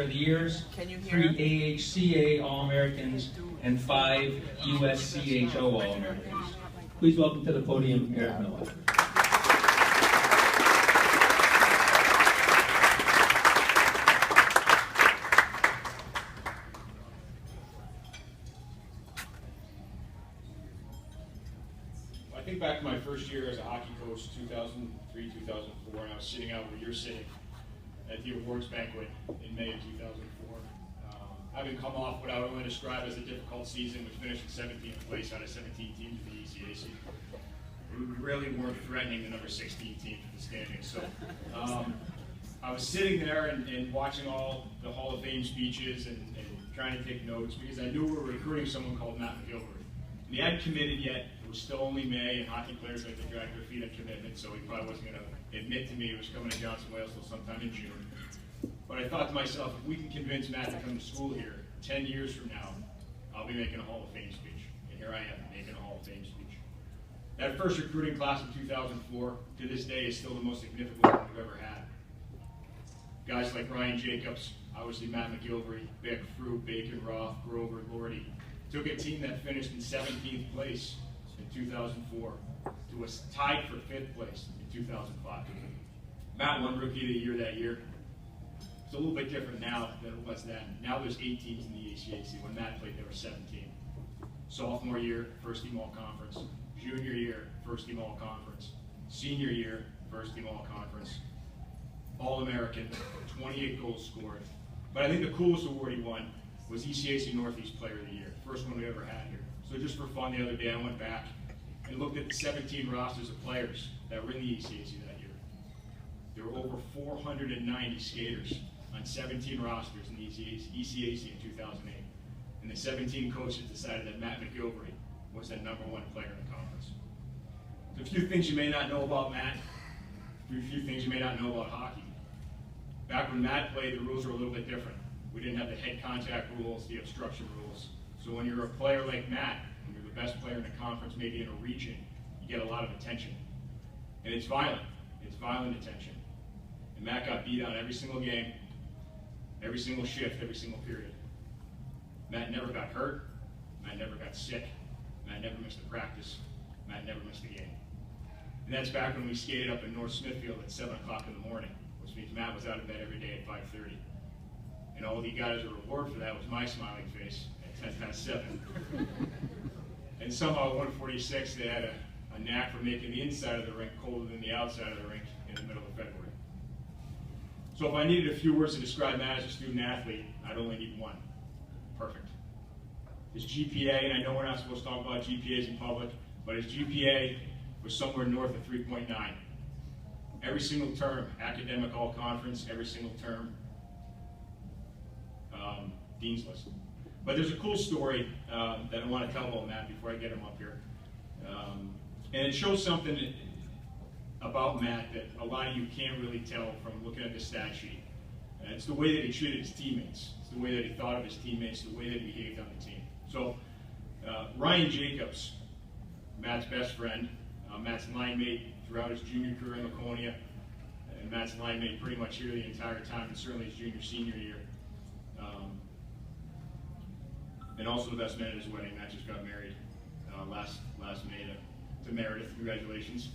of the Years, 3 AHCA All-Americans, and 5 USCHO All-Americans. Please welcome to the podium, Eric Noak. I think back to my first year as a hockey coach, 2003, 2004, and I was sitting out where you're sitting at the awards banquet in May of 2004. Having come off what I would only describe as a difficult season, which finished in 17th place out of 17 teams in the ECAC. We really weren't threatening the number 16 team for the standings. So I was sitting there and watching all the Hall of Fame speeches and trying to take notes because I knew we were recruiting someone called Matt McGilvery. And he hadn't committed yet. It was still only May, and hockey players like to drag their feet on commitment, so he probably wasn't going to admit to me he was coming to Johnson Wales until sometime in June. But I thought to myself, if we can convince Matt to come to school here, 10 years from now, I'll be making a Hall of Fame speech. And here I am, making a Hall of Fame speech. That first recruiting class of 2004, to this day, is still the most significant one we've ever had. Guys like Ryan Jacobs, obviously Matt McGilvery, Beck, Fruit, Bacon, Roth, Grover, Lordy, took a team that finished in 17th place in 2004 to a tied for 5th place in 2005. Matt won Rookie of the Year that year. It's a little bit different now than it was then. Now there's 8 teams in the ACAC. When Matt played, there were 17. Sophomore year, first team all conference. Junior year, first team all conference. Senior year, first team all conference. All-American, 28 goals scored. But I think the coolest award he won was ECAC Northeast Player of the Year, first one we ever had here. So just for fun, the other day I went back and looked at the 17 rosters of players that were in the ECAC that year. There were over 490 skaters on 17 rosters in the ECAC in 2008. And the 17 coaches decided that Matt McGilvery was the #1 player in the conference. So a few things you may not know about Matt, a few things you may not know about hockey. Back when Matt played, the rules were a little bit different. We didn't have the head contact rules, the obstruction rules. So when you're a player like Matt, and you're the best player in the conference, maybe in a region, you get a lot of attention. And it's violent. It's violent attention. And Matt got beat on every single game, every single shift, every single period. Matt never got hurt. Matt never got sick. Matt never missed a practice. Matt never missed a game. And that's back when we skated up in North Smithfield at 7 o'clock in the morning, which means Matt was out of bed every day at 5:30. And all he got as a reward for that was my smiling face at 10 past 7. And somehow at 1:46, they had a knack for making the inside of the rink colder than the outside of the rink in the middle of February. So if I needed a few words to describe Matt as a student athlete, I'd only need one. Perfect. His GPA, and I know we're not supposed to talk about GPAs in public, but his GPA was somewhere north of 3.9. Every single term, academic all conference, every single term, Dean's List. But there's a cool story that I want to tell about Matt before I get him up here. And it shows something about Matt that a lot of you can't really tell from looking at the stat sheet. And it's the way that he treated his teammates. It's the way that he thought of his teammates, the way that he behaved on the team. So Ryan Jacobs, Matt's best friend, Matt's line mate throughout his junior career in Laconia, and Matt's line mate pretty much here the entire time, and certainly his junior, senior year. And also the best man at his wedding. Matt just got married last May to Meredith. Congratulations.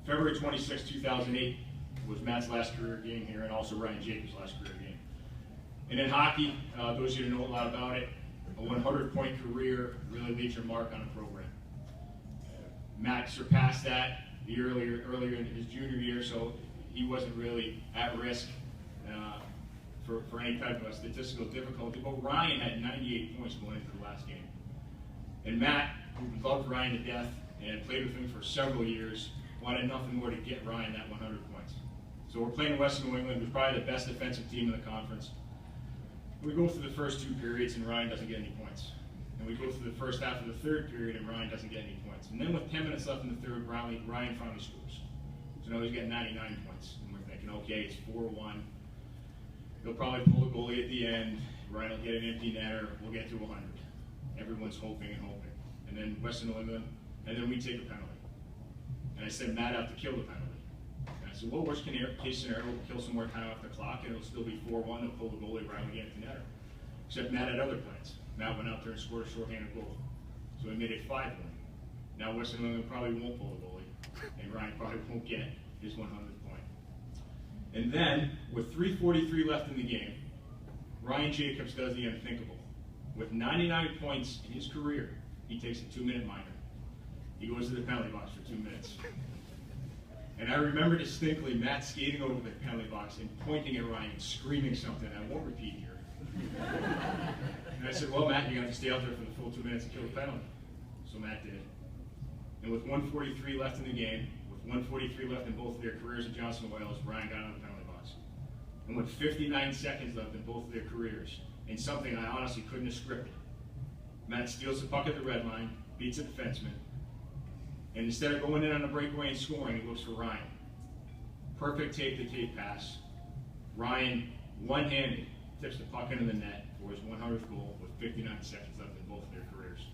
February 26, 2008 was Matt's last career game here, and also Ryan Jacobs' last career game. And in hockey, those of you who know a lot about it, a 100-point career really leaves your mark on a program. Matt surpassed that earlier in his junior year, so he wasn't really at risk for any type of statistical difficulty. But Ryan had 98 points going into the last game. And Matt, who loved Ryan to death and played with him for several years, wanted nothing more to get Ryan that 100 points. So we're playing Western New England, who's probably the best defensive team in the conference. We go through the first 2 periods and Ryan doesn't get any points. And we go through the first half of the 3rd period and Ryan doesn't get any points. And then with 10 minutes left in the 3rd, Ryan finally scores. So now he's getting 99 points. And we're thinking, okay, it's 4-1. He'll probably pull the goalie at the end. Ryan will get an empty netter. We'll get to 100. Everyone's hoping and hoping. And then Western New England, and then we take a penalty. And I sent Matt out to kill the penalty. And I I said, well, worst case scenario, we'll kill some more time off the clock, and it'll still be 4-1. They'll pull the goalie right again to netter. Except Matt had other plans. Matt went out there and scored a shorthanded goal. So he made it 5-1. Now Western New England probably won't pull the goalie, and Ryan probably won't get his 100th point. And then, with 3:43 left in the game, Ryan Jacobs does the unthinkable. With 99 points in his career, he takes a 2-minute minor. He goes to the penalty box for 2 minutes. And I remember distinctly Matt skating over the penalty box and pointing at Ryan, screaming something I won't repeat here. And I said, well, Matt, you have to stay out there for the full 2 minutes and kill the penalty. So Matt did. And with 1:43 left in the game, with 1:43 left in both of their careers at Johnson Wales, Ryan got out of the penalty box. And with 59 seconds left in both of their careers, and something I honestly couldn't have scripted, Matt steals the puck at the red line, beats a defenseman, and instead of going in on a breakaway and scoring, he looks for Ryan. Perfect tape-to-tape pass. Ryan, one-handed, tips the puck into the net for his 100th goal with 59 seconds left in both of their careers.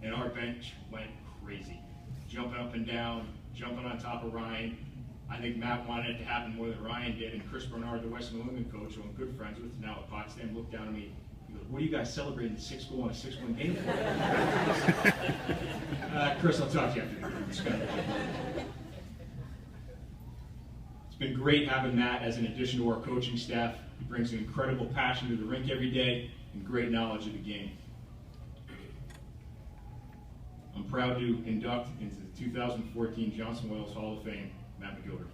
And our bench went crazy, jumping up and down, jumping on top of Ryan. I think Matt wanted it to happen more than Ryan did, and Chris Bernard, the Western New England coach, who I'm good friends with, now at Potsdam, looked down at me. He goes, what are you guys celebrating the 6th goal in a 6-1 game for? Chris, I'll talk to you after the game. It's been great having Matt as an addition to our coaching staff. He brings an incredible passion to the rink every day and great knowledge of the game. I'm proud to induct into the 2014 Johnson Wales Hall of Fame, Matt McGilder.